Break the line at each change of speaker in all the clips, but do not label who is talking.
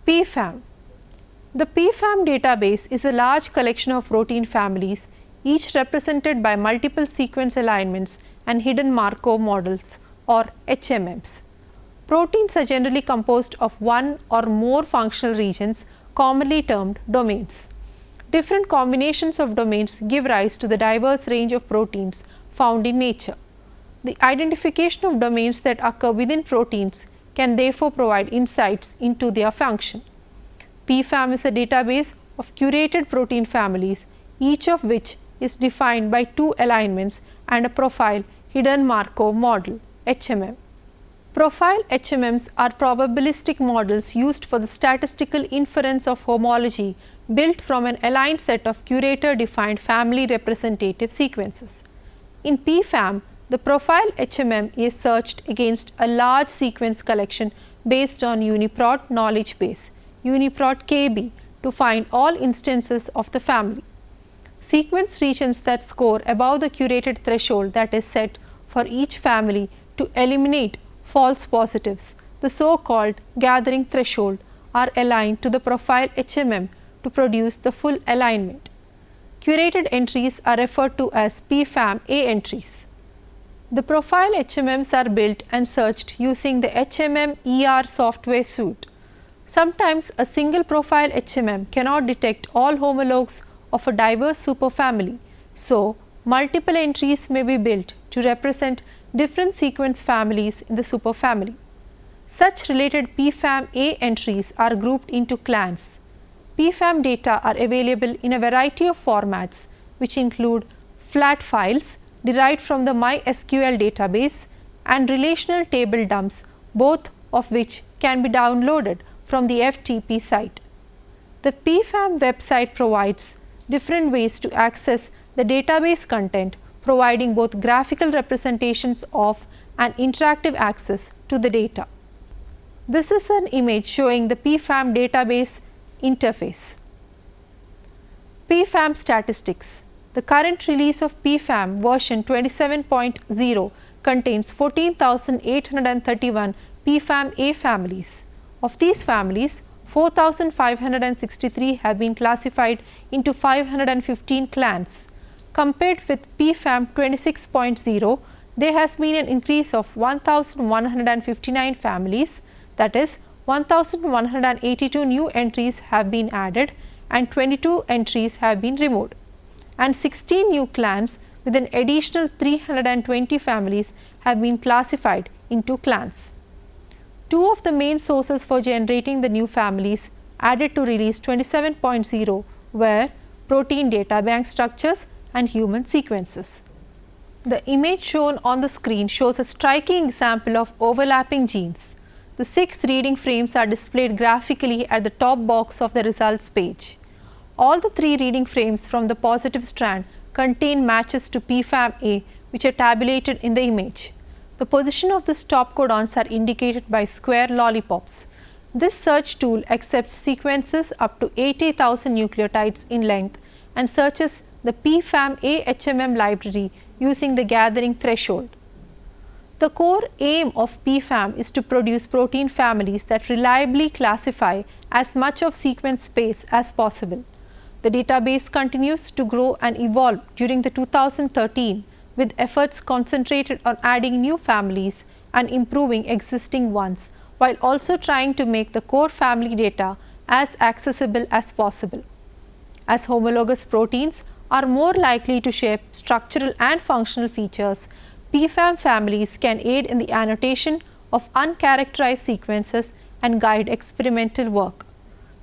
PFAM. The PFAM database is a large collection of protein families, each represented by multiple sequence alignments and hidden Markov models or HMMs. Proteins are generally composed of one or more functional regions, commonly termed domains. Different combinations of domains give rise to the diverse range of proteins found in nature. The identification of domains that occur within proteins can therefore provide insights into their function. PFAM is a database of curated protein families, each of which is defined by two alignments and a profile hidden Markov model HMM. Profile HMMs are probabilistic models used for the statistical inference of homology built from an aligned set of curator-defined family representative sequences. In PFAM, the profile HMM is searched against a large sequence collection based on UniProt knowledge base, UniProt KB, to find all instances of the family. Sequence regions that score above the curated threshold that is set for each family to eliminate false positives, the so-called gathering threshold, are aligned to the profile HMM to produce the full alignment. Curated entries are referred to as PFAM A entries. The profile HMMs are built and searched using the HMM ER software suite. Sometimes a single profile HMM cannot detect all homologs of a diverse superfamily, so multiple entries may be built to represent different sequence families in the superfamily. Such related PFAM A entries are grouped into clans. PFAM data are available in a variety of formats, which include flat files derived from the MySQL database and relational table dumps, both of which can be downloaded from the FTP site. The PFAM website provides different ways to access the database content, providing both graphical representations of and interactive access to the data. This is an image showing the PFAM database interface. PFAM statistics. The current release of PFAM version 27.0 contains 14,831 PFAM A families. Of these families, 4,563 have been classified into 515 clans. Compared with PFAM 26.0, there has been an increase of 1,159 families, that is 1,182 new entries have been added and 22 entries have been removed, and 16 new clans with an additional 320 families have been classified into clans. Two of the main sources for generating the new families added to release 27.0 were protein data bank structures and human sequences. The image shown on the screen shows a striking example of overlapping genes. The 6 reading frames are displayed graphically at the top box of the results page. All the 3 reading frames from the positive strand contain matches to PFAM A, which are tabulated in the image. The position of the stop codons are indicated by square lollipops. This search tool accepts sequences up to 80,000 nucleotides in length and searches the PFAM A HMM library using the gathering threshold. The core aim of PFAM is to produce protein families that reliably classify as much of sequence space as possible. The database continues to grow and evolve during the 2013 with efforts concentrated on adding new families and improving existing ones, while also trying to make the core family data as accessible as possible. As homologous proteins are more likely to share structural and functional features, PFAM families can aid in the annotation of uncharacterized sequences and guide experimental work.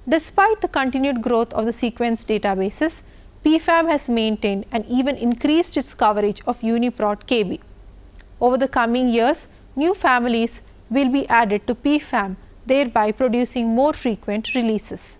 Despite the continued growth of the sequence databases, PFAM has maintained and even increased its coverage of UniProt KB. Over the coming years, new families will be added to PFAM, thereby producing more frequent releases.